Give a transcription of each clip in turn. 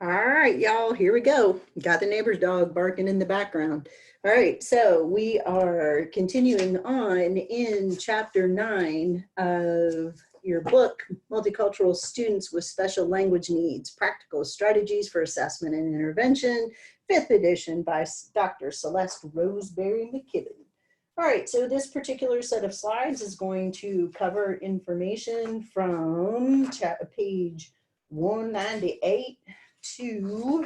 All right, y'all, here we go. Got the neighbor's dog barking in the background. All right, so we are continuing on in chapter 9 of your book, Multicultural Students with Special Language Needs, Practical Strategies for Assessment and Intervention, 5th edition by Dr. Celeste Roseberry-McKibbin. All right, so this particular set of slides is going to cover information from page 198 to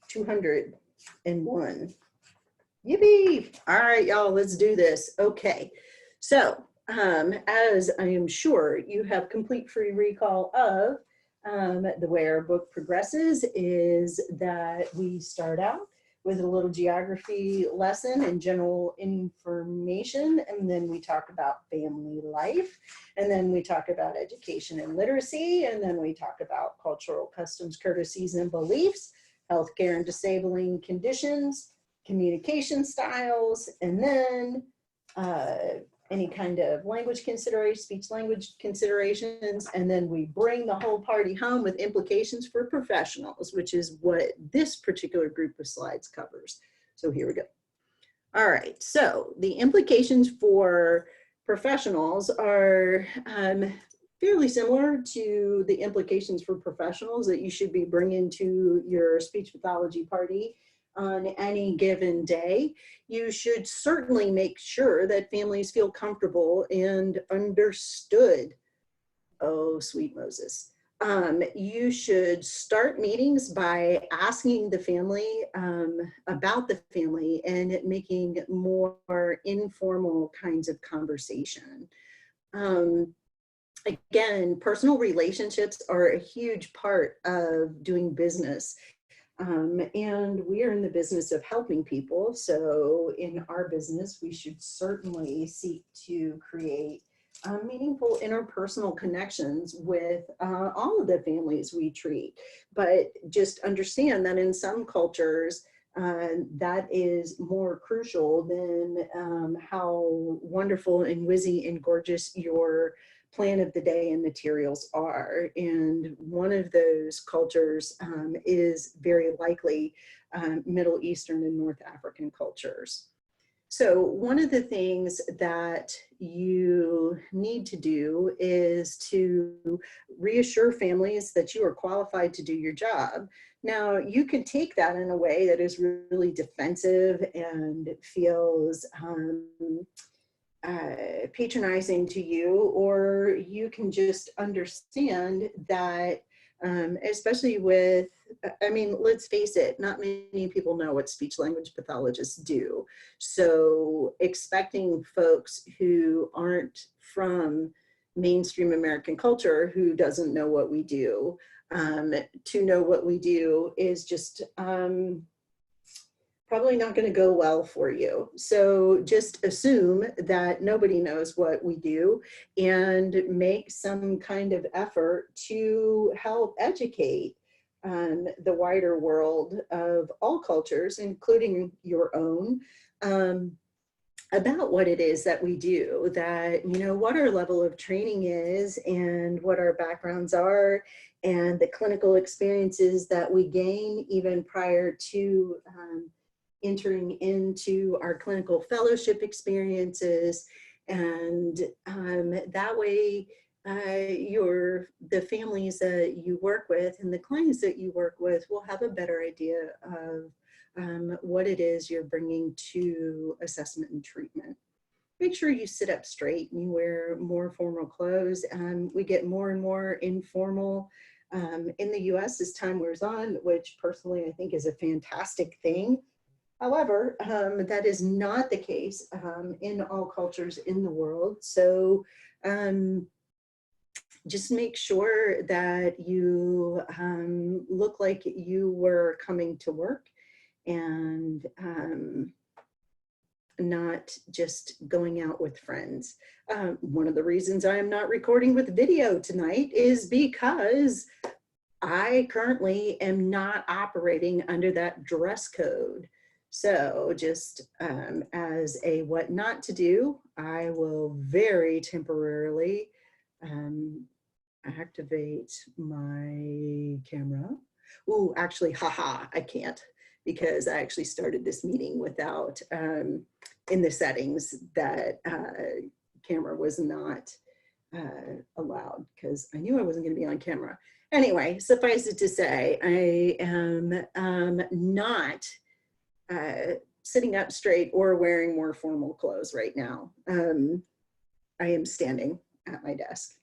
201. Yippee! All right, y'all, let's do this. Okay, so as I am sure you have complete free recall of, the way our book progresses is that we start out with a little geography lesson and general information, and then we talk about family life, and then we talk about education and literacy, and then we talk about cultural customs, courtesies, and beliefs, healthcare and disabling conditions, communication styles, and then any kind of language consideration, speech language considerations, and then we bring the whole party home with implications for professionals, which is what this particular group of slides covers. So here we go. All right, so the implications for professionals are fairly similar to the implications for professionals that you should be bringing to your speech pathology party on any given day. You should certainly make sure that families feel comfortable and understood. Oh, sweet Moses. You should start meetings by asking the family about the family and making more informal kinds of conversation. Again, personal relationships are a huge part of doing business. And we are in the business of helping people. So in our business, we should certainly seek to create meaningful interpersonal connections with all of the families we treat. But just understand that in some cultures, that is more crucial than how wonderful and whizzy and gorgeous your plan of the day and materials are. And one of those cultures is very likely Middle Eastern and North African cultures. So one of the things that you need to do is to reassure families that you are qualified to do your job. Now, you can take that in a way that is really defensive and feels patronizing to you, or you can just understand that, especially with, I mean, let's face it, not many people know what speech language pathologists do. So expecting folks who aren't from mainstream American culture, who doesn't know what we do, to know what we do is just, probably not going to go well for you. So just assume that nobody knows what we do and make some kind of effort to help educate the wider world of all cultures, including your own, about what it is that we do, that, you know, what our level of training is and what our backgrounds are and the clinical experiences that we gain even prior to entering into our clinical fellowship experiences. And that way, the families that you work with and the clients that you work with will have a better idea of what it is you're bringing to assessment and treatment. Make sure you sit up straight and you wear more formal clothes. We get more and more informal in the US as time wears on, which personally I think is a fantastic thing. However, that is not the case in all cultures in the world. So just make sure that you look like you were coming to work and not just going out with friends. One of the reasons I am not recording with video tonight is because I currently am not operating under that dress code. So just as a what not to do, I will very temporarily activate my camera. Ooh, actually, haha, I can't, because I actually started this meeting without, in the settings that camera was not allowed, because I knew I wasn't going to be on camera. Anyway, suffice it to say, I am not sitting up straight or wearing more formal clothes right now. I am standing at my desk.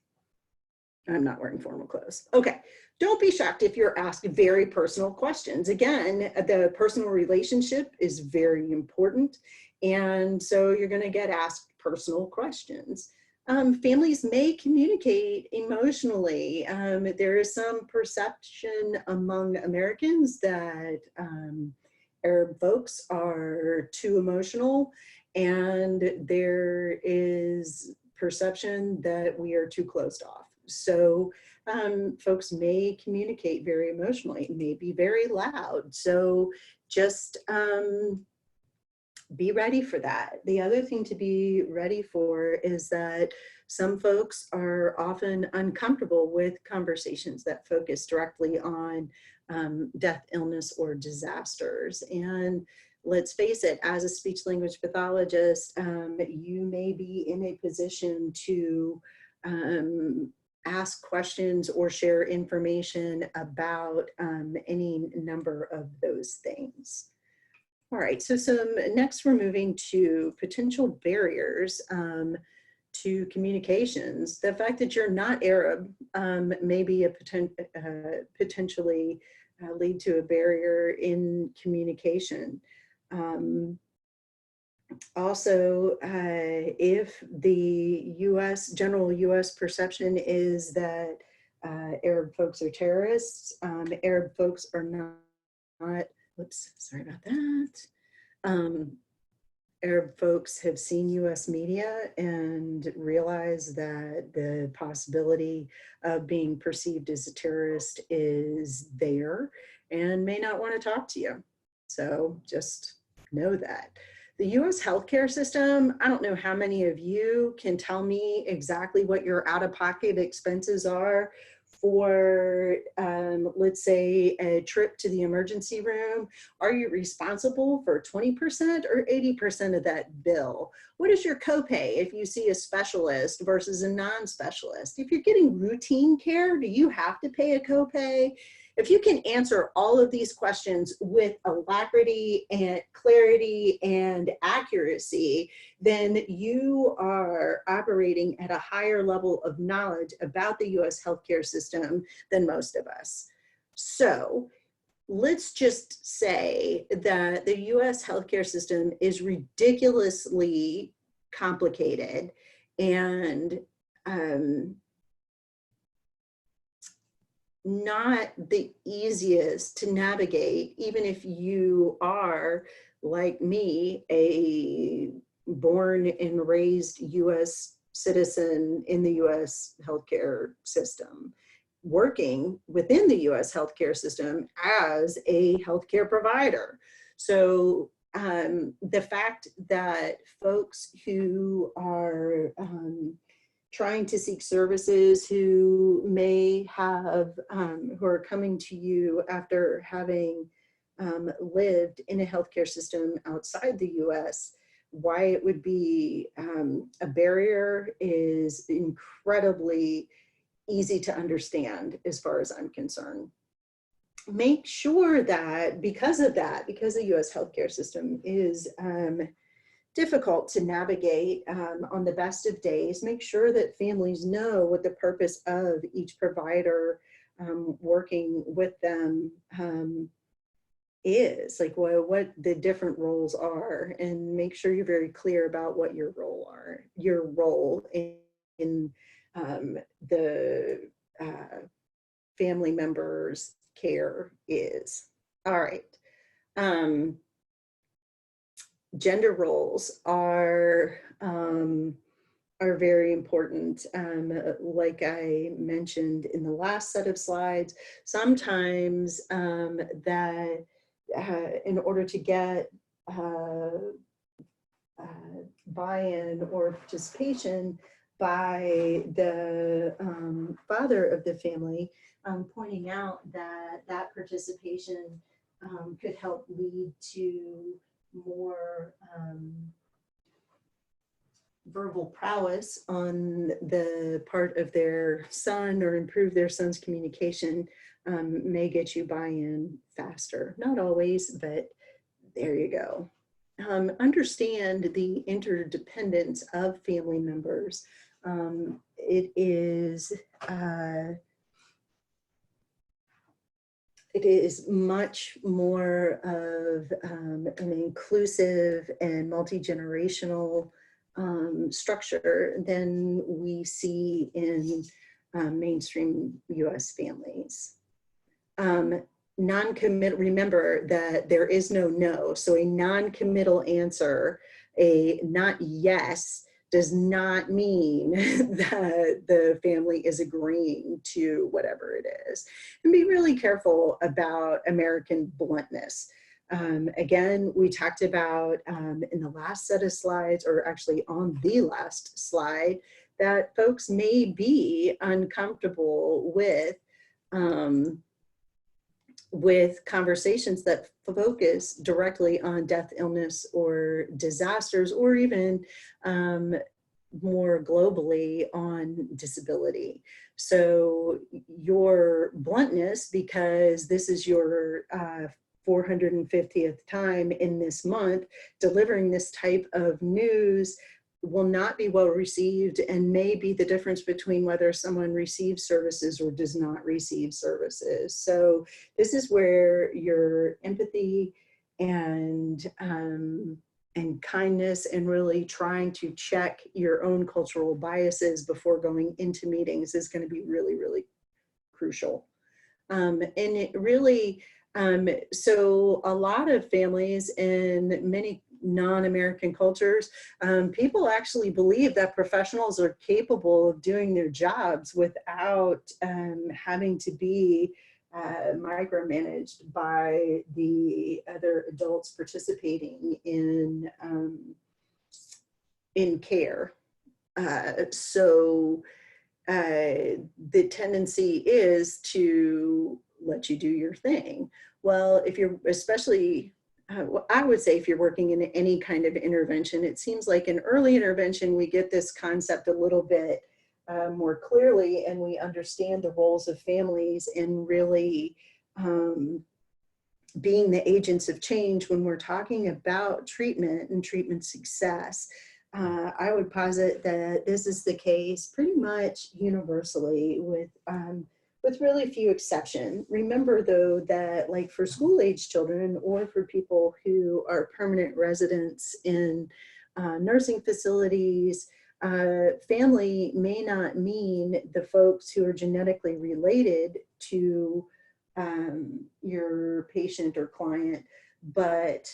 I'm not wearing formal clothes. Okay, don't be shocked if you're asked very personal questions. Again, the personal relationship is very important. And so you're gonna get asked personal questions. Families may communicate emotionally. There is some perception among Americans that Arab folks are too emotional, and there is perception that we are too closed off. So folks may communicate very emotionally, it may be very loud. So just be ready for that. The other thing to be ready for is that some folks are often uncomfortable with conversations that focus directly on death, illness, or disasters. And let's face it, as a speech language pathologist, you may be in a position to ask questions or share information about any number of those things. All right, so next we're moving to potential barriers to communications. The fact that you're not Arab may be a potentially lead to a barrier in communication. Also, if the general US perception is that Arab folks are terrorists, Arab folks are not, whoops, sorry about that. Arab folks have seen US media and realize that the possibility of being perceived as a terrorist is there and may not want to talk to you. So just know that. The US healthcare system, I don't know how many of you can tell me exactly what your out-of-pocket expenses are for, let's say, a trip to the emergency room. Are you responsible for 20% or 80% of that bill? What is your copay if you see a specialist versus a non-specialist? If you're getting routine care, do you have to pay a copay? If you can answer all of these questions with alacrity and clarity and accuracy, then you are operating at a higher level of knowledge about the US healthcare system than most of us. So let's just say that the US healthcare system is ridiculously complicated and not the easiest to navigate, even if you are, like me, a born and raised US citizen in the US healthcare system, working within the US healthcare system as a healthcare provider. So the fact that folks who are trying to seek services, who may have, who are coming to you after having lived in a healthcare system outside the US, why it would be a barrier is incredibly easy to understand as far as I'm concerned. Make sure that because the US healthcare system is difficult to navigate on the best of days, make sure that families know what the purpose of each provider working with them is, like what the different roles are, and make sure you're very clear about what your role in the family members' care is. All right. Gender roles are very important. Like I mentioned in the last set of slides, sometimes that in order to get buy-in or participation, by the father of the family, pointing out that that participation could help lead to more verbal prowess on the part of their son, or improve their son's communication, may get you buy-in faster. Not always, but there you go. Understand the interdependence of family members. It is much more of an inclusive and multi-generational structure than we see in mainstream US families. Non-committal, remember that there is no no, so a non-committal answer, a not yes, does not mean that the family is agreeing to whatever it is. And be really careful about American bluntness. Again, we talked about in the last set of slides, or actually on the last slide, that folks may be uncomfortable with conversations that focus directly on death, illness, or disasters, or even more globally on disability. So your bluntness, because this is your 450th time in this month delivering this type of news, will not be well received, and may be the difference between whether someone receives services or does not receive services. So this is where your empathy and kindness, and really trying to check your own cultural biases before going into meetings, is going to be really, really crucial. And it really, so a lot of families in many non-American cultures, people actually believe that professionals are capable of doing their jobs without having to be micromanaged by the other adults participating in care. So the tendency is to let you do your thing. Well, if you're, especially, I would say if you're working in any kind of intervention, it seems like in early intervention, we get this concept a little bit more clearly, and we understand the roles of families in really being the agents of change when we're talking about treatment and treatment success. I would posit that this is the case pretty much universally, with really few exceptions. Remember though that, like, for school-age children, or for people who are permanent residents in nursing facilities, family may not mean the folks who are genetically related to your patient or client, but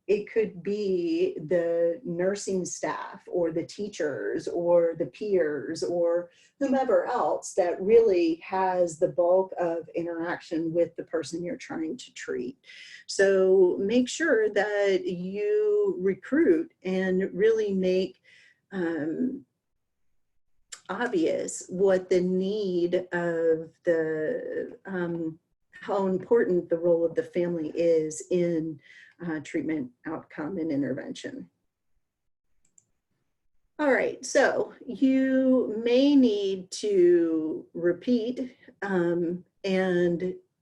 it could be the nursing staff, or the teachers, or the peers, or whomever else that really has the bulk of interaction with the person you're trying to treat. So make sure that you recruit and really make obvious what the need of the, how important the role of the family is in treatment outcome and intervention. All right, so you may need to repeat and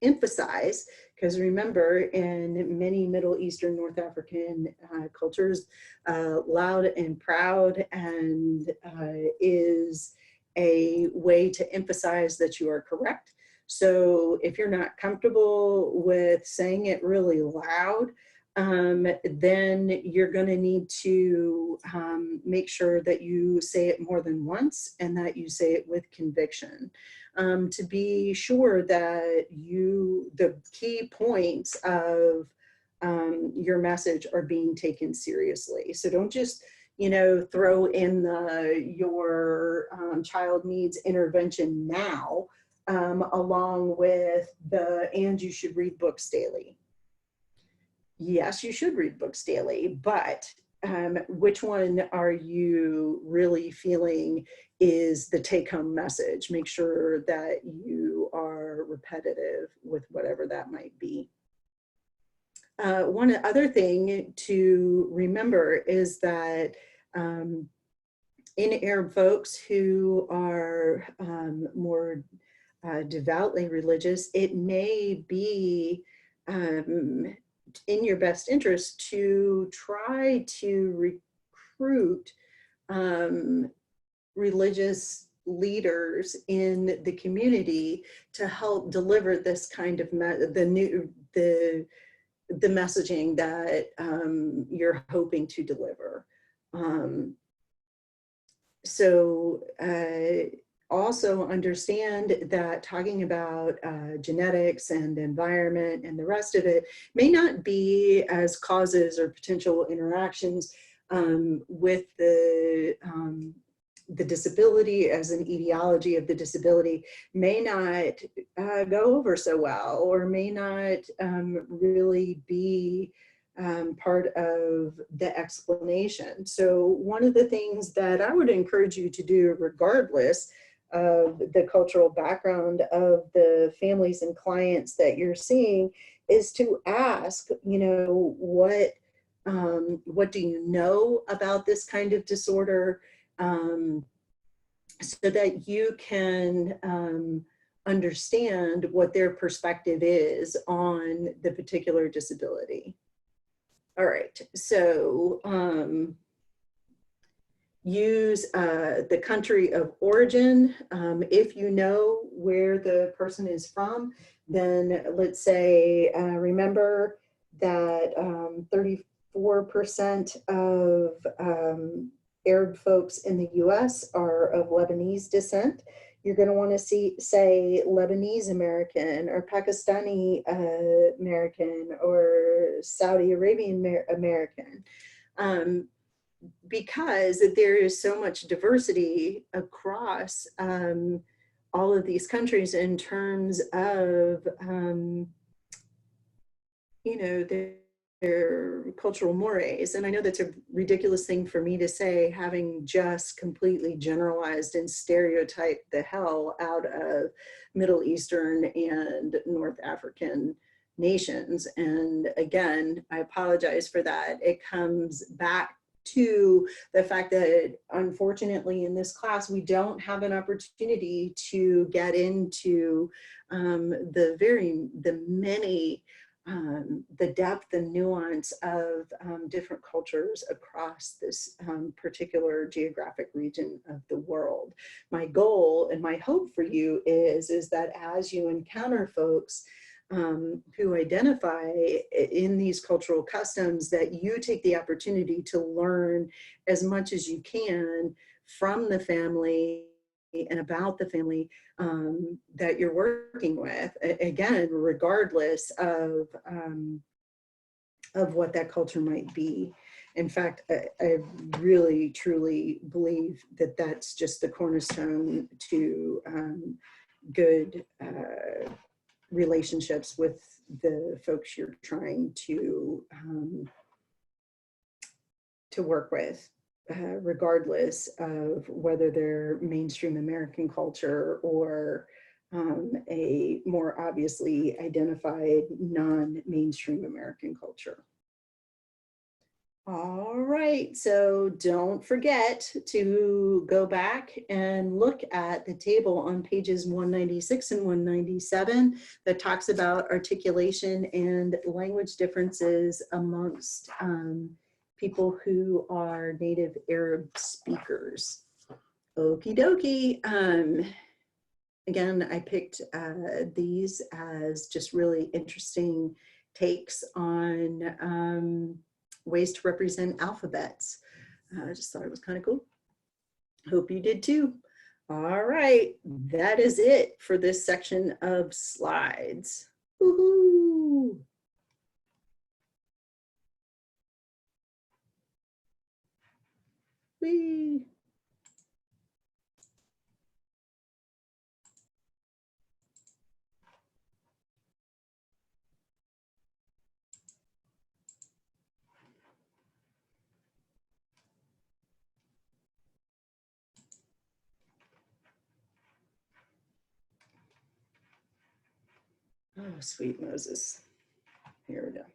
emphasize, because remember, in many Middle Eastern, North African cultures, loud and proud and is a way to emphasize that you are correct. So if you're not comfortable with saying it really loud, then you're going to need to make sure that you say it more than once, and that you say it with conviction, to be sure that the key points of your message are being taken seriously. So don't just, throw in your child needs intervention now, along with and you should read books daily. Yes, you should read books daily, but which one are you really feeling is the take-home message? Make sure that you are repetitive with whatever that might be. One other thing to remember is that in Arab folks who are more devoutly religious, it may be in your best interest to try to recruit religious leaders in the community to help deliver this kind of the messaging that you're hoping to deliver. So also understand that talking about genetics and environment and the rest of it may not be as causes or potential interactions with the disability as an etiology of the disability may not go over so well, or may not really be part of the explanation. So one of the things that I would encourage you to do, regardless of the cultural background of the families and clients that you're seeing, is to ask, you know, what do you know about this kind of disorder, so that you can understand what their perspective is on the particular disability. All right, so use the country of origin. If you know where the person is from, then let's say, remember that 34% of Arab folks in the US are of Lebanese descent. You're going to want to say Lebanese American, or Pakistani American, or Saudi Arabian American, because there is so much diversity across all of these countries in terms of, you know, their cultural mores. And I know that's a ridiculous thing for me to say, having just completely generalized and stereotyped the hell out of Middle Eastern and North African nations. And again, I apologize for that. It comes back to the fact that unfortunately in this class, we don't have an opportunity to get into the depth and nuance of different cultures across this particular geographic region of the world. My goal and my hope for you is that as you encounter folks who identify in these cultural customs, that you take the opportunity to learn as much as you can from the family and about the family that you're working with, again, regardless of what that culture might be. In fact, I really, truly believe that that's just the cornerstone to good relationships with the folks you're trying to work with. Regardless of whether they're mainstream American culture or a more obviously identified non-mainstream American culture. All right, so don't forget to go back and look at the table on pages 196 and 197 that talks about articulation and language differences amongst people who are native Arab speakers. Okie dokie. Again, I picked these as just really interesting takes on ways to represent alphabets. I just thought it was kind of cool. Hope you did too. All right, that is it for this section of slides. Woohoo! Whee! Oh, sweet Moses. Here we go.